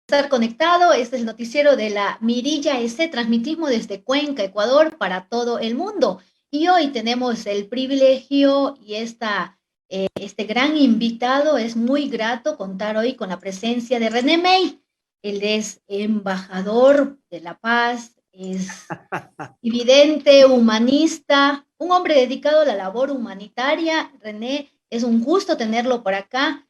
Estar conectado, este es el noticiero de la Mirilla S, transmitimos desde Cuenca, Ecuador, para todo el mundo. Y hoy tenemos el privilegio y este gran invitado, es muy grato contar hoy con la presencia de René May. Él es embajador de la paz, es evidente, humanista, un hombre dedicado a la labor humanitaria. René, es un gusto tenerlo por acá.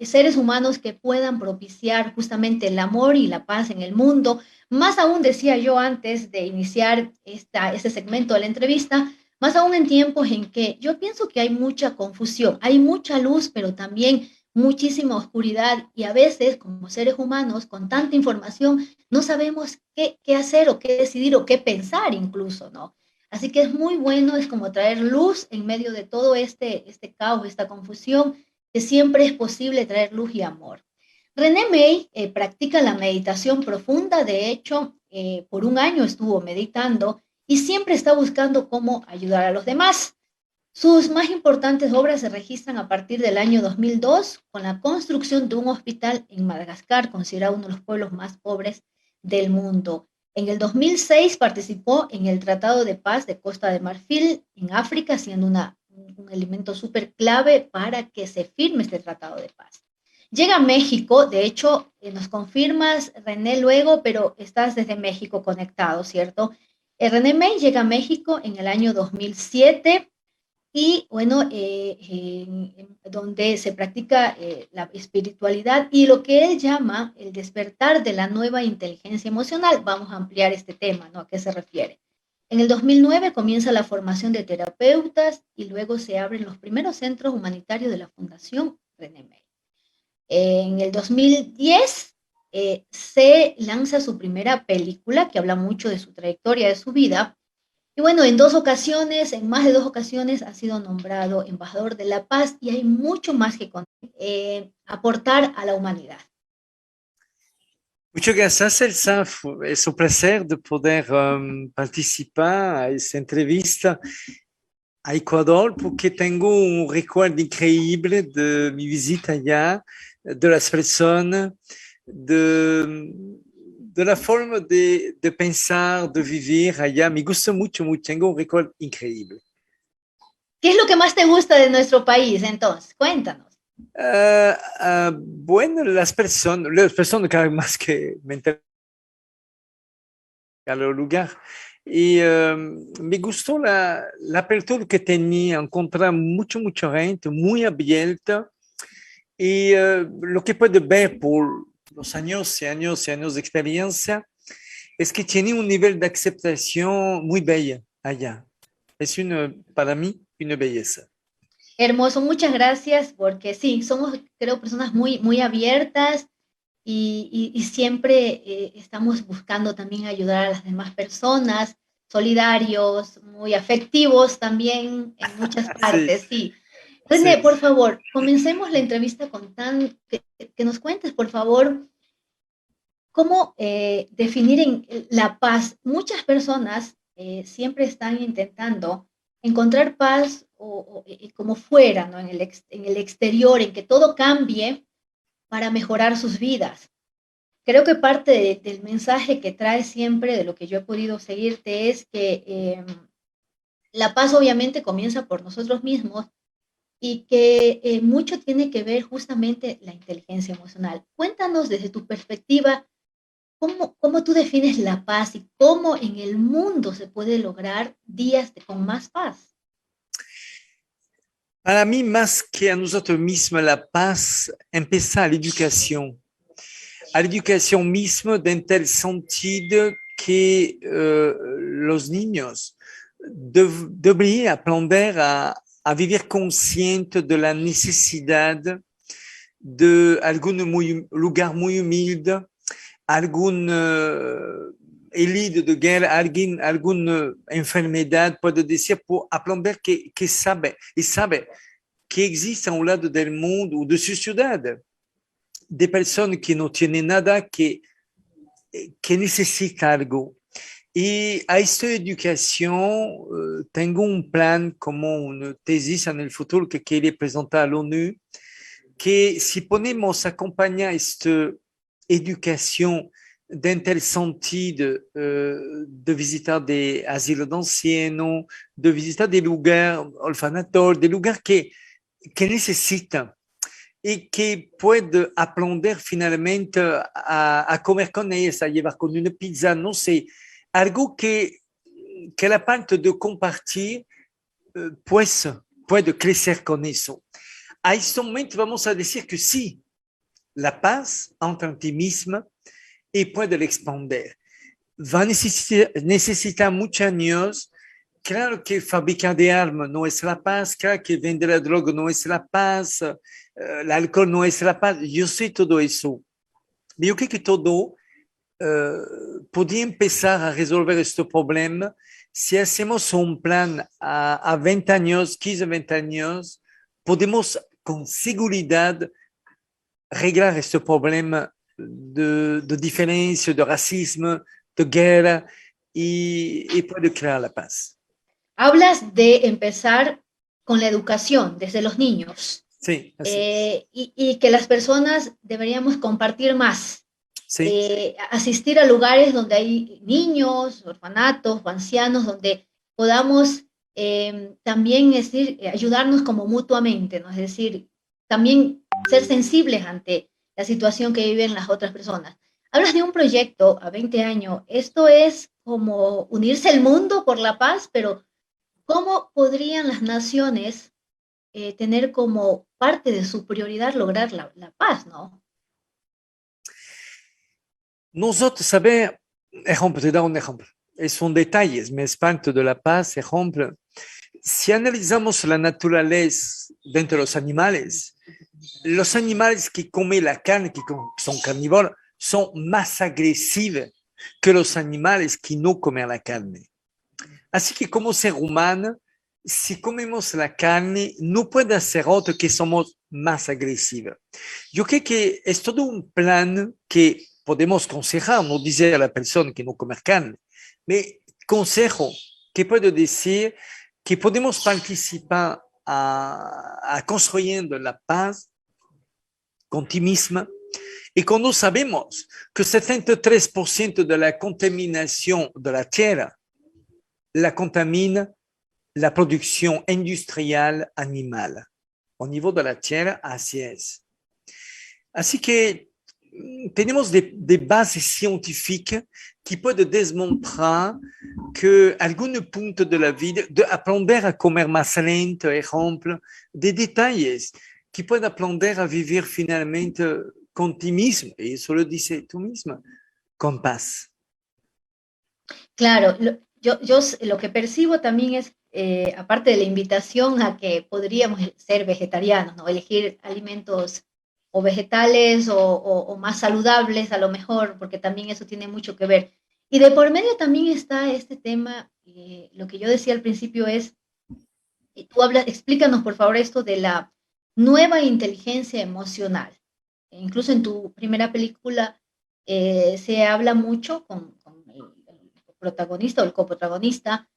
Seres humanos que puedan propiciar justamente el amor y la paz en el mundo. Más aún, decía yo antes de iniciar este segmento de la entrevista, más aún en tiempos en que yo pienso que hay mucha confusión, hay mucha luz, pero también muchísima oscuridad y a veces como seres humanos con tanta información no sabemos qué hacer o qué decidir o qué pensar incluso, ¿no? Así que es muy bueno, es como traer luz en medio de todo este caos, esta confusión, que siempre es posible traer luz y amor. René May practica la meditación profunda, de hecho, por un año estuvo meditando y siempre está buscando cómo ayudar a los demás. Sus más importantes obras se registran a partir del año 2002 con la construcción de un hospital en Madagascar, considerado uno de los pueblos más pobres del mundo. En el 2006 participó en el Tratado de Paz de Costa de Marfil en África, siendo un elemento súper clave para que se firme este Tratado de Paz. Llega a México, de hecho, nos confirmas, René, luego, pero estás desde México conectado, ¿cierto? René May llega a México en el año 2007 y bueno, donde se practica la espiritualidad y lo que él llama el despertar de la nueva inteligencia emocional. Vamos a ampliar este tema, ¿no? ¿A qué se refiere? En el 2009 comienza la formación de terapeutas y luego se abren los primeros centros humanitarios de la Fundación René May. En el 2010 se lanza su primera película que habla mucho de su trayectoria, de su vida, y bueno, en más de dos ocasiones, ha sido nombrado embajador de la paz y hay mucho más que aportar a la humanidad. Muchas gracias, Elsa. Es un placer de poder participar a esta entrevista a Ecuador porque tengo un recuerdo increíble de mi visita allá, de las personas, de la forma de pensar, de vivir allá. Me gusta mucho, mucho. Tengo un recuerdo increíble. ¿Qué es lo que más te gusta de nuestro país entonces? Cuéntanos. Bueno, las personas que más que me interesan al lugar. Y me gustó la apertura que tenía, encontrar mucha gente muy abierta y lo que puede ver por los años y años y años de experiencia es que tiene un nivel de aceptación muy bella allá. Es para mí una belleza. Hermoso, muchas gracias porque sí, somos, creo, personas muy abiertas y siempre estamos buscando también ayudar a las demás personas, solidarios, muy afectivos también en muchas Sí, partes, sí. René, sí. por favor, comencemos la entrevista que nos cuentes, por favor, cómo definir la paz. Muchas personas siempre están intentando encontrar paz como fuera, ¿no? En el exterior, en que todo cambie para mejorar sus vidas. Creo que parte del mensaje que trae siempre, de lo que yo he podido seguirte, es que la paz obviamente comienza por nosotros mismos y que mucho tiene que ver justamente la inteligencia emocional. Cuéntanos desde tu perspectiva, ¿cómo tú defines la paz y cómo en el mundo se puede lograr con más paz? Para mí, más que a nosotros mismos, la paz empieza a la educación. A la educación misma, en tal sentido que los niños deberían aprender a vivir conscientes de la necesidad de lugar muy humilde, algún herido de guerra, alguna enfermedad, puede decir, por aprender que sabe que existe a un lado del mundo o de su ciudad de personas que no tienen nada, que necesitan algo. Y a esta educación tengo un plan como una tesis en el futuro que quería presentar a la ONU que si ponemos acompañar esta educación dentro del sentido de visitar des asilos de ancianos, de visitar des lugares orfanatorios, des lugares que necesitan y que puede aprender finalmente a comer con ellos, a llevar con una pizza, no sé, algo que la parte de compartir pues puede crecer con eso. A este momento vamos a decir que sí, la paz entra en ti misma y puede expandir. Va a necesitar muchos años. Claro que fabricar de armas no es la paz, claro que vender la droga no es la paz, el alcohol no es la paz, yo sé todo eso. Yo creo que todo podría empezar a resolver este problema si hacemos un plan a 20 años, 15, 20 años, podemos con seguridad arreglar este problema de diferencia, de racismo, de guerra y puede crear la paz. Hablas de empezar con la educación desde los niños Sí, así es. y que las personas deberíamos compartir más, Sí, asistir a lugares donde hay niños, orfanatos o ancianos, donde podamos también decir, ayudarnos como mutuamente, ¿no? Es decir, también ser sensibles ante la situación que viven las otras personas. Hablas de un proyecto a 20 años, esto es como unirse al mundo por la paz, pero ¿cómo podrían las naciones tener como parte de su prioridad lograr la paz, ¿no? nosotros saber, ejemplo, te da un ejemplo. Son detalles, me espanto de la paz, ejemplo. Si analizamos la naturaleza dentro de los animales que comen la carne, que son carnívoros, son más agresivos que los animales que no comen la carne. Así que como ser humano, si comemos la carne, no puede ser otro que somos más agresivos. Yo creo que es todo un plan que podemos aconsejar, no dice a la persona que no comer carne, pero consejo que puedo decir que podemos participar a construyendo la paz con ti misma. Y cuando sabemos que 73% de la contaminación de la tierra la contamina la producción industrial animal. Au niveau de la tierra, así es. Así que tenemos de base científica que puede demostrar que algún punto de la vida, de aprender a comer más lento, ejemplo, de detalles que puede aprender a vivir finalmente con ti mismo, y eso lo dice tú misma, con paz. Claro, yo lo que percibo también es, aparte de la invitación a que podríamos ser vegetarianos, ¿no? Elegir alimentos o vegetales o más saludables a lo mejor, porque también eso tiene mucho que ver. Y de por medio también está este tema, lo que yo decía al principio es, tú hablas, explícanos por favor esto de la nueva inteligencia emocional. Incluso en tu primera película se habla mucho con el protagonista o el coprotagonista,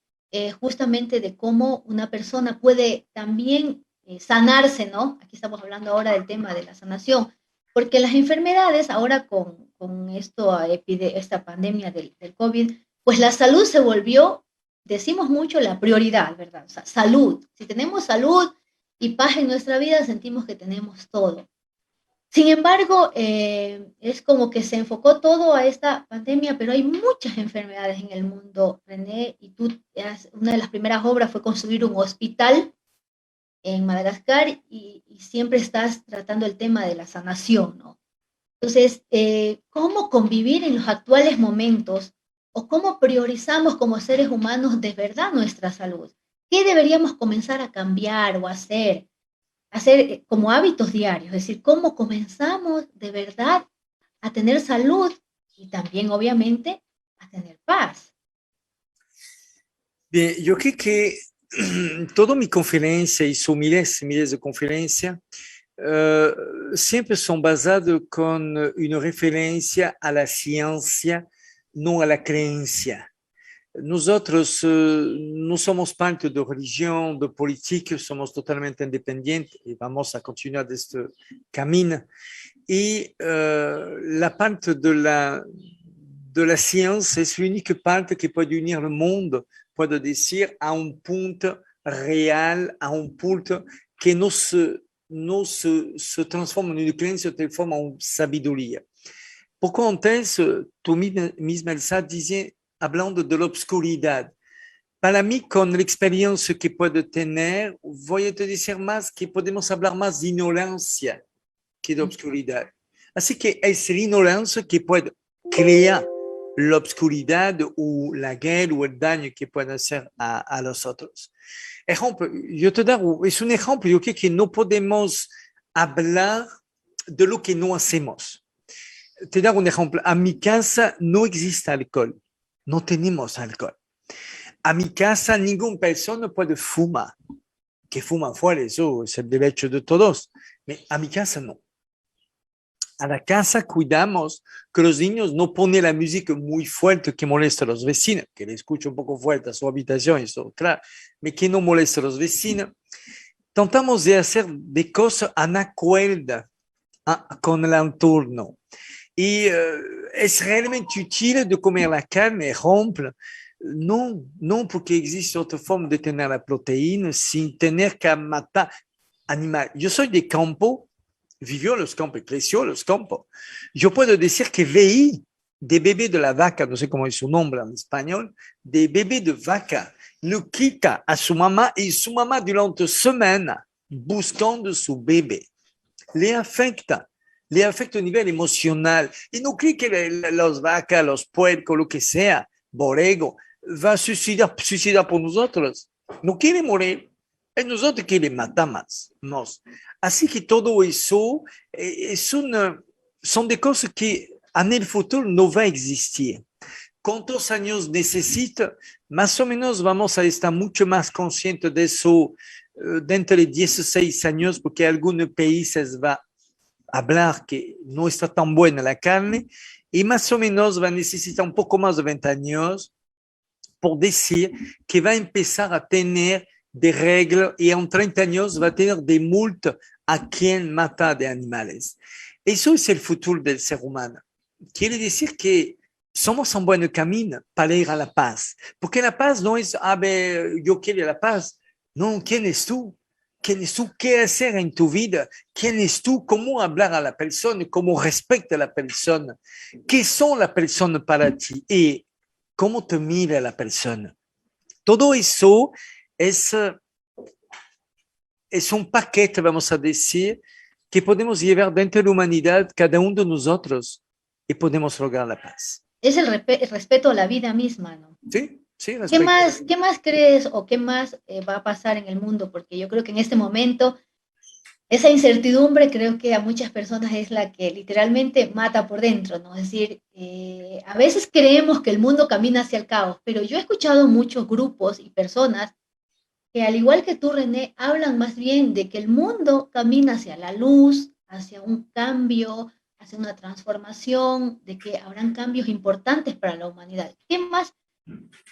justamente de cómo una persona puede también sanarse, ¿no? Aquí estamos hablando ahora del tema de la sanación, porque las enfermedades, ahora con esto, esta pandemia del COVID, pues la salud se volvió, decimos mucho, la prioridad, ¿verdad? O sea, salud. Si tenemos salud y paz en nuestra vida, sentimos que tenemos todo. Sin embargo, es como que se enfocó todo a esta pandemia, pero hay muchas enfermedades en el mundo, René, y tú, una de las primeras obras fue construir un hospital en Madagascar y siempre estás tratando el tema de la sanación, ¿no? Entonces, ¿cómo convivir en los actuales momentos o cómo priorizamos como seres humanos de verdad nuestra salud? ¿Qué deberíamos comenzar a cambiar o hacer como hábitos diarios? Es decir, ¿cómo comenzamos de verdad a tener salud y también, obviamente, a tener paz? Bien, yo creo que toda mi conferencia y sus miles y miles de conferencias siempre son basadas con una referencia a la ciencia, no a la creencia. nosotros no somos parte de religión, de política, somos totalmente independientes y vamos a continuar de este camino. Y la parte de la ciencia es la única parte que puede unir el mundo, puedo decir, a un punto real, a un punto que se transforma en una creencia, se transforma en sabiduría. Poco antes, tú misma, Elsa, decías, hablando de la obscuridad. Para mí, con la experiencia que puedo tener, voy a te decir más que podemos hablar más de ignorancia que de obscuridad. Así que es la ignorancia que puede crear la obscuridad o la guerra o el daño que puede hacer a los otros. Ejemplo, yo te doy, es un ejemplo, yo creo que no podemos hablar de lo que no hacemos. Te doy un ejemplo, a mi casa no existe alcohol, no tenemos alcohol. A mi casa ninguna persona puede fumar, que fuman fuera, eso es el derecho de todos, pero a mi casa no. A la casa cuidamos que los niños no ponen la música muy fuerte que molesta a los vecinos, que le escucha un poco fuerte a su habitación, eso, claro, pero que no molesta a los vecinos. Tratamos de hacer de cosas en acuerdo con el entorno. Y es realmente útil de comer la carne, ejemplo. No porque existe otra forma de tener la proteína sin tener que matar animales. Yo soy de campo, vivió en los campos, creció en los campos. Yo puedo decir que veí de bebé de la vaca, no sé cómo es su nombre en español, de bebé de vaca, lo quita a su mamá y su mamá durante semanas buscando su bebé. Le afecta a nivel emocional. Y no cree que las vacas, los puercos, lo que sea, borrego, va a suicidar por nosotros. No quiere morir. Es nosotros que le matamos. Así que todo eso son de cosas que en el futuro no va a existir. ¿Cuántos años necesita? Más o menos vamos a estar mucho más conscientes de eso dentro de 16 años, porque algunos países va hablar que no está tan buena la carne y más o menos va a necesitar un poco más de 20 años por decir que va a empezar a tener de reglas y en 30 años va a tener de multa a quien mata de animales. Eso es el futuro del ser humano. Quiere decir que somos un buen camino para ir a la paz, porque la paz no es, a ver, yo quiero la paz. No, ¿quién es tú? ¿Quién es tú? ¿Qué hacer en tu vida? ¿Quién es tú? ¿Cómo hablar a la persona? ¿Cómo respecta a la persona? ¿Qué son las personas para ti? ¿Y cómo te mira la persona? Todo eso es un paquete, vamos a decir, que podemos llevar dentro de la humanidad cada uno de nosotros y podemos lograr la paz. Es el respeto a la vida misma, ¿no? Sí. Sí, ¿Qué más crees o qué más va a pasar en el mundo? Porque yo creo que en este momento esa incertidumbre creo que a muchas personas es la que literalmente mata por dentro, ¿no? Es decir, a veces creemos que el mundo camina hacia el caos, pero yo he escuchado muchos grupos y personas que al igual que tú, René, hablan más bien de que el mundo camina hacia la luz, hacia un cambio, hacia una transformación, de que habrán cambios importantes para la humanidad. ¿Qué más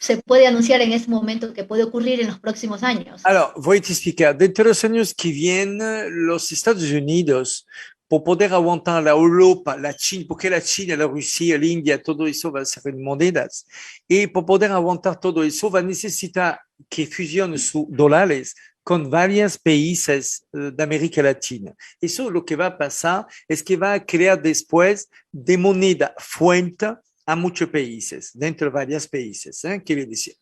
se puede anunciar en este momento que puede ocurrir en los próximos años? Alors, voy a te explicar. Dentro de los años que vienen, los Estados Unidos, por poder aguantar la Europa, la China, porque la China, la Rusia, la India, todo eso va a ser en monedas. Y por poder aguantar todo eso, va a necesitar que fusionen sus dólares con varios países de América Latina. Eso lo que va a pasar es que va a crear después de moneda fuente a muchos países, dentro de varios países, quiere decir.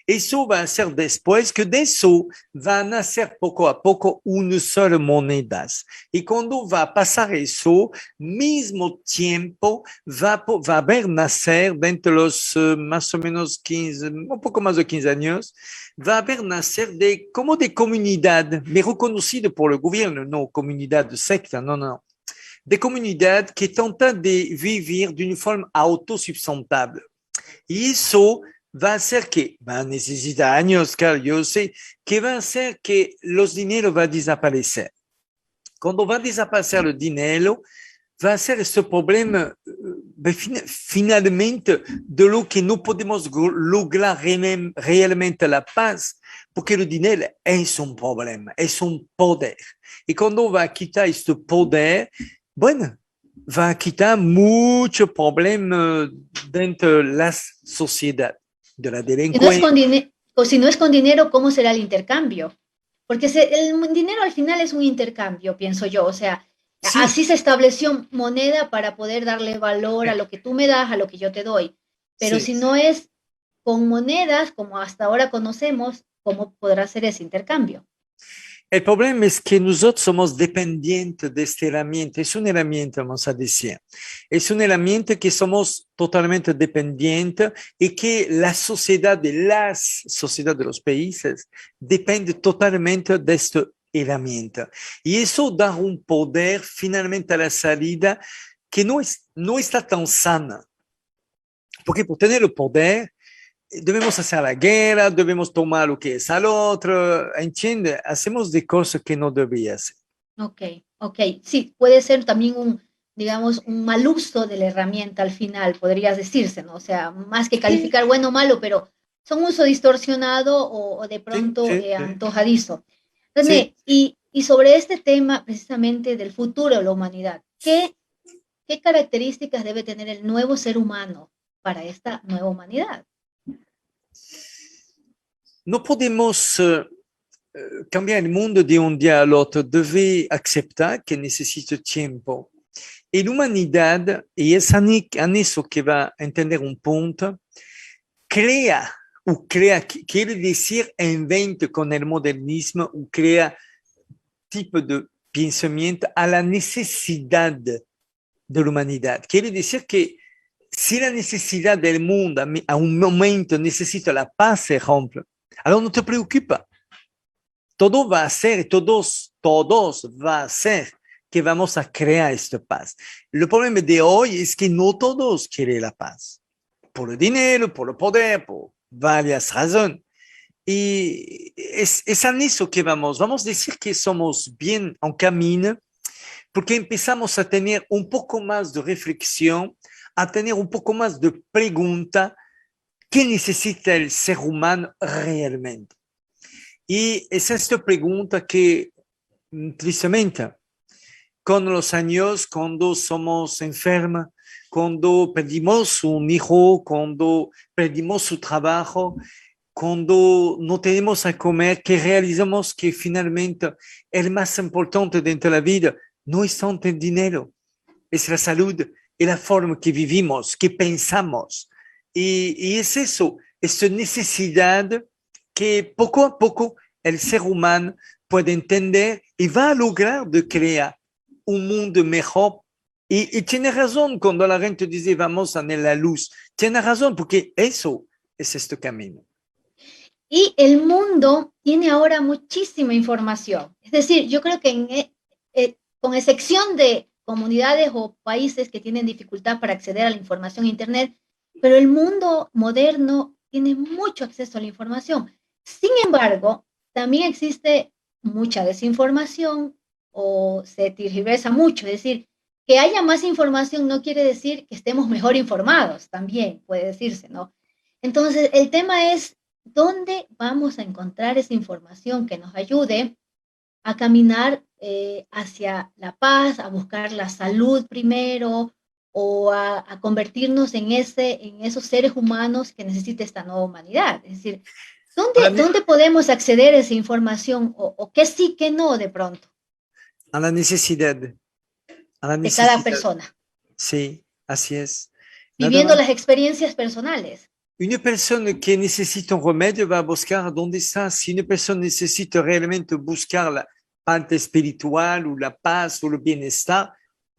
Eso va a ser después que de eso van a ser poco a poco una sola moneda. Y cuando va a pasar eso, mismo tiempo va a haber nacer dentro de los más o menos 15, un poco más de 15 años, va a haber nacer como de comunidad, reconocido por el gobierno, no comunidad de secta, no. De comunidad que trata de vivir de una forma autosustentable. Y eso va a hacer que, va a necesitar años, claro, yo sé, que va a hacer que los dineros van a desaparecer. Cuando va a desaparecer el dinero, va a ser este problema, finalmente de lo que no podemos lograr realmente la paz, porque el dinero es un problema, es un poder. Y cuando va a quitar este poder, bueno, va a quitar mucho problema dentro de la sociedad, de la Si no es delincuencia. con dinero, o si no es con dinero, ¿cómo será el intercambio? Porque el dinero al final es un intercambio, pienso yo. O sea, Sí, así se estableció moneda para poder darle valor a lo que tú me das, a lo que yo te doy. Pero sí. si no es con monedas, como hasta ahora conocemos, ¿cómo podrá ser ese intercambio? El problema es que nosotros somos dependientes de esta herramienta. Es una herramienta, vamos a decir. Es una herramienta que somos totalmente dependientes y que las sociedades de los países depende totalmente de esta herramienta. Y eso da un poder finalmente a la salida que no está tan sana. Porque por tener el poder, debemos hacer la guerra, debemos tomar lo que es al otro, ¿entiende? Hacemos de cosas que no debería hacer. Ok, ok. Sí, puede ser también un, digamos, un mal uso de la herramienta al final, podrías decirse, ¿no? O sea, más que Sí, calificar bueno o malo, pero son uso distorsionado o de sí, pronto sí, sí. antojadizo. Sí. René, y sobre este tema precisamente del futuro de la humanidad, ¿qué características debe tener el nuevo ser humano para esta nueva humanidad? No podemos cambiar el mundo de un día al otro, debe aceptar que necesita tiempo. Y la humanidad, y es en eso que va a entender un punto, crea, o crea, quiere decir inventa con el modernismo, o crea tipo de pensamiento a la necesidad de la humanidad. Quiere decir que si la necesidad del mundo a un momento necesita la paz, se rompe, alors no te preocupa. Todo va a ser, todos va a ser que vamos a crear esta paz. El problema de hoy es que no todos quieren la paz. Por el dinero, por el poder, por varias razones. Y es en eso que vamos a decir que somos bien en camino, porque empezamos a tener un poco más de reflexión, a tener un poco más de pregunta, ¿qué necesita el ser humano realmente? Y es esta pregunta que, tristemente, con los años, cuando somos enfermos, cuando perdimos un hijo, cuando perdimos su trabajo, cuando no tenemos a comer, que realizamos que finalmente el más importante dentro de la vida no es tanto el dinero, es la salud y la forma que vivimos, que pensamos. Y es eso, esta necesidad que poco a poco el ser humano puede entender y va a lograr de crear un mundo mejor. Y tiene razón cuando la gente dice vamos a la luz. Tiene razón porque eso es este camino. Y el mundo tiene ahora muchísima información. Es decir, yo creo que con excepción de comunidades o países que tienen dificultad para acceder a la información en Internet, pero el mundo moderno tiene mucho acceso a la información. Sin embargo, también existe mucha desinformación o se tergiversa mucho. Es decir, que haya más información no quiere decir que estemos mejor informados, también puede decirse, ¿no? Entonces, el tema es ¿dónde vamos a encontrar esa información que nos ayude a caminar hacia la paz, a buscar la salud primero o a convertirnos en esos seres humanos que necesita esta nueva humanidad? Es decir, A la, ¿dónde podemos acceder a esa información o qué sí, qué no de pronto a la necesidad, a la de cada necesidad. persona, Sí, así es. Nada viviendo más. las experiencias personales? Una persona que necesita un remedio va a buscar dónde está. Si una persona necesita realmente buscar la parte espiritual o la paz o el bienestar,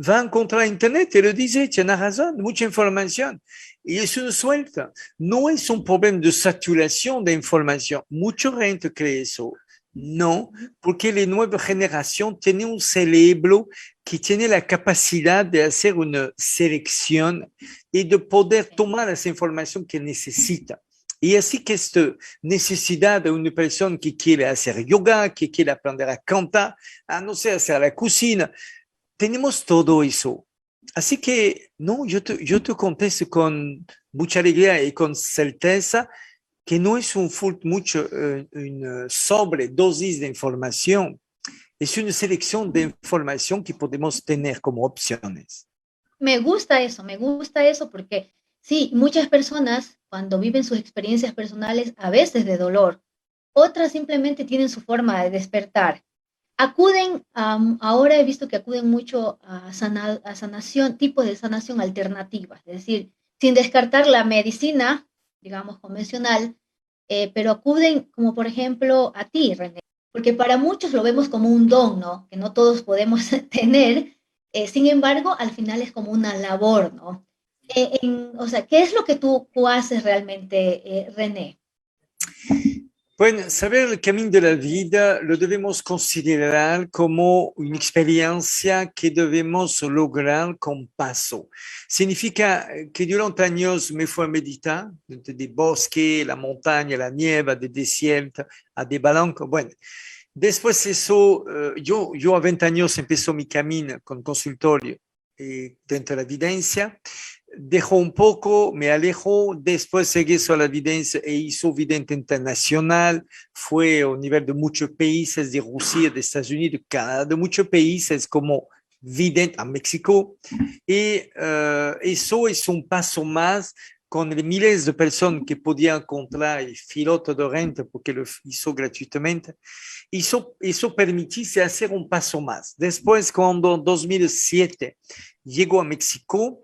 va a encontrar Internet. Y lo dice, tiene razón, mucha información. Y es una suelta. No es un problema de saturación de información. Mucha gente cree eso. No, porque la nueva generación tiene un cerebro que tiene la capacidad de hacer una selección y de poder tomar esa información que necesita. Y así que esta necesidad de una persona que quiere hacer yoga, que quiere aprender a cantar, a no sé, hacer la cocina, tenemos todo eso. Así que, no, yo te contesto con mucha alegría y con certeza que no es una sobredosis de información, es una selección de información que podemos tener como opciones. Me gusta eso porque sí, muchas personas cuando viven sus experiencias personales, a veces de dolor, otras simplemente tienen su forma de despertar. Acuden, ahora he visto que acuden mucho a sanación, tipos de sanación alternativa, es decir, sin descartar la medicina, digamos, convencional, pero acuden como por ejemplo a ti, René, porque para muchos lo vemos como un don, ¿no? Que no todos podemos tener, sin embargo, al final es como una labor, ¿no? O sea, ¿qué es lo que tú haces realmente, René? Bueno, saber el camino de la vida lo debemos considerar como una experiencia que debemos lograr con paso. Significa que durante años me fui a meditar, de bosque, la montaña, la nieve, de desierto, a de balancos. Bueno, después eso, yo a 20 años empezó mi camino con consultorio dentro de la evidencia. Dejó un poco, me alejó, después seguí sobre la evidencia e hizo vidente internacional, fue a nivel de muchos países, de Rusia, de Estados Unidos, de Canadá, de muchos países como vidente a México, y eso es un paso más con miles de personas que podía encontrar y filoto de renta porque lo hizo gratuitamente. Eso permitió hacer un paso más. Después, cuando en 2007 llegó a México,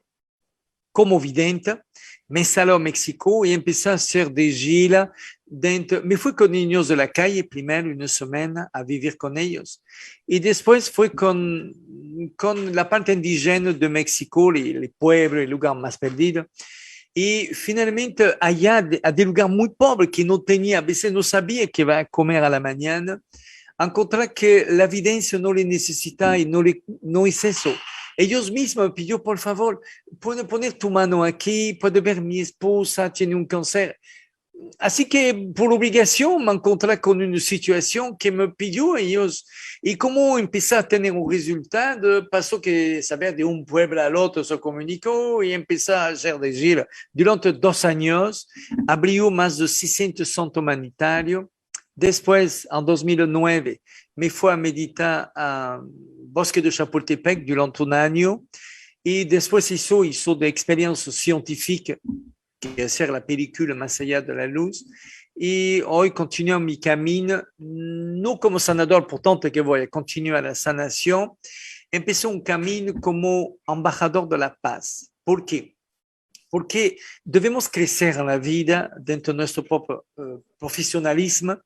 como vidente, me instalé a México y empecé a hacer de gira dentro. Me fui con niños de la calle primero una semana a vivir con ellos y después fui con la parte indígena de México, el pueblo, el lugar más perdido. Y finalmente allá, a de lugar muy pobre que no tenía, a veces no sabía qué iba a comer a la mañana, encontrar que la evidencia no le necesita y no es eso. Ellos mismos me pidió, por favor, puede poner tu mano aquí, puede ver mi esposa, tiene un cáncer. Así que por obligación me encontré con una situación que me pidió ellos. Y como empecé a tener un resultado, pasó que saber de un pueblo al otro se comunicó y empecé a hacer de gira. Durante 2 años abrió más de 600 centros humanitarios. Después, en 2009, me fui a meditar a Bosque de Chapultepec durante un año y después hizo de experiencia científica que hacer la película Más allá de la luz. Y hoy continúo mi camino, no como sanador, por tanto que voy a continuar la sanación. Empecé un camino como embajador de la paz. ¿Por qué? Porque debemos crecer en la vida dentro de nuestro propio profesionalismo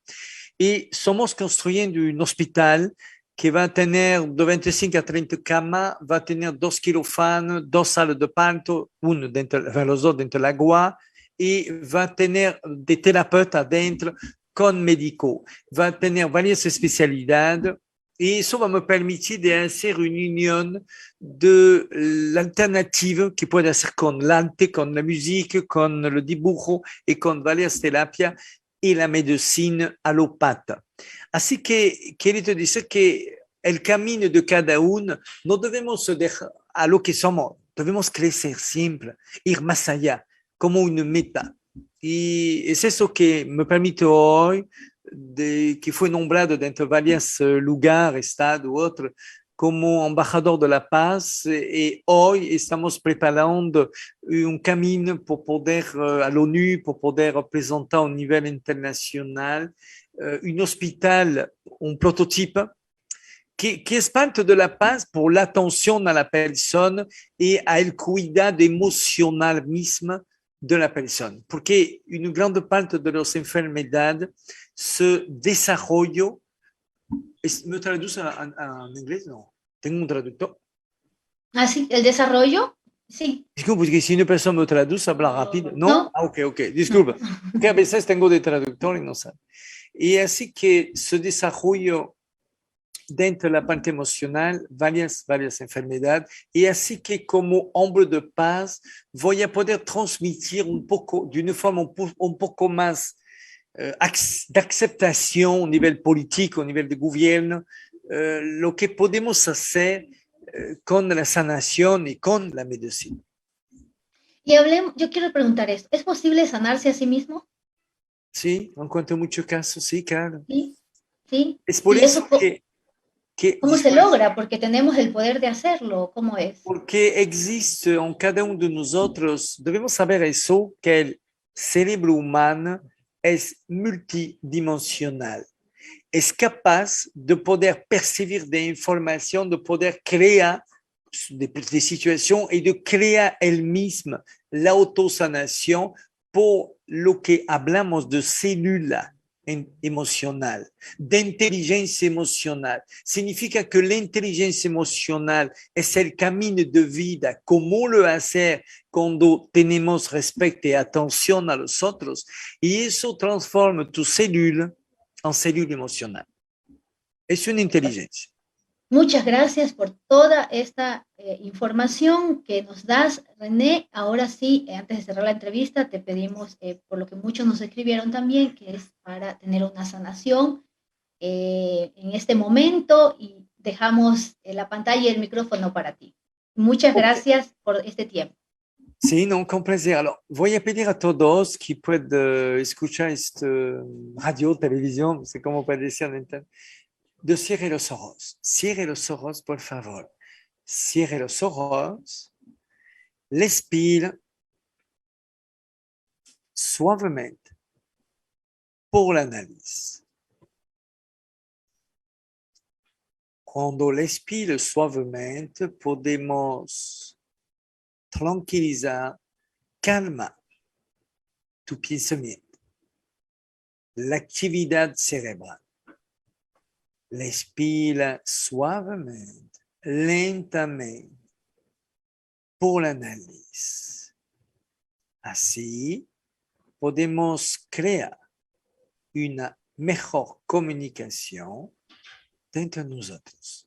y somos construyendo un hospital que va a tener de 25 a 30 camas, va a tener 2 quirófanos, 2 salas de parto, uno dentro, los dos dentro del agua, y va a tener de terapeuta dentro con médico, va a tener varias especialidades y eso va a me permitir de hacer una unión de la alternativa que puede hacer con el arte, con la música, con el dibujo y con varias terapias y la medicina alópata. Así que quiero decir que el camino de cada uno no debemos dejar a lo que somos, debemos crecer siempre, ir más allá, como una meta. Y es eso que me permite hoy, que fue nombrado dentro de varios lugares, estados u otros, como embajador de la paz y hoy estamos preparando un camino para poder a la ONU, para poder representar a nivel internacional un hospital, un prototipo que es parte de la paz por la atención a la persona y al cuidado emocional mismo de la persona, porque una gran parte de las enfermedades se desarrolla. ¿Me traduce en inglés? No. Tengo un traductor. Ah, sí, el desarrollo, sí, Disculpe, porque si una persona me traduce, habla rápido. ¿No? ¿no? Ah, ok. No. Disculpe. Que a veces tengo de traductor y no sabe. Y así que se desarrolla dentro de la parte emocional varias enfermedades. Y así que como hombre de paz voy a poder transmitir un poco, de una forma un poco más de aceptación a nivel político, a nivel de gobierno, lo que podemos hacer con la sanación y con la medicina. Y hablemos, yo quiero preguntar esto, ¿es posible sanarse a sí mismo? Sí, encuentro muchos casos, sí, claro. Sí, sí. Es por Y eso eso, ¿cómo se disculpe, logra? Porque tenemos el poder de hacerlo, ¿cómo es? porque existe en cada uno de nosotros, debemos saber eso, que el cerebro humano es multidimensional. Es capaz de poder percibir de información, de poder crear de situación y de crear él mismo la autosanación por lo que hablamos de célula emocional, de inteligencia emocional. Significa que la inteligencia emocional es el camino de vida, cómo lo hacer cuando tenemos respeto y atención a los otros, y eso transforma tu célula en célula emocional. Es una inteligencia. Muchas gracias por toda esta información que nos das, René. Ahora sí, antes de cerrar la entrevista, te pedimos, por lo que muchos nos escribieron también, que es para tener una sanación en este momento y dejamos la pantalla y el micrófono para ti. Muchas Okay. gracias por este tiempo. Sí, non, con plaisir. Alors, voy a pedir a todos que pueden escuchar esta radio, televisión, no sé cómo puede decir en internet, de cierre los ojos. Cierre los ojos, por favor. Cierre los ojos. Respire suavemente por la nariz. Cuando respire suavemente, podemos tranquilizar, calmar tu pensamiento, la actividad cerebral. Respira suavemente, lentamente, por la nariz. Así podemos crear una mejor comunicación entre nosotros.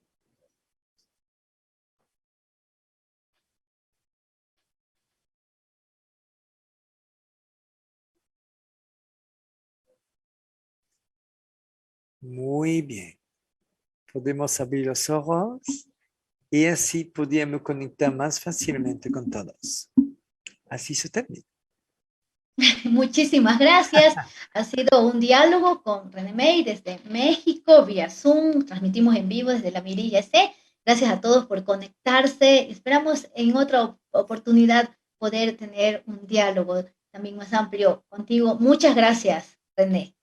Muy bien. Podemos abrir los ojos y así podemos conectar más fácilmente con todos. Así se termina. Muchísimas gracias. Ha sido un diálogo con René May desde México, vía Zoom. Transmitimos en vivo desde la Mirilla C. Gracias a todos por conectarse. Esperamos en otra oportunidad poder tener un diálogo también más amplio contigo. Muchas gracias, René.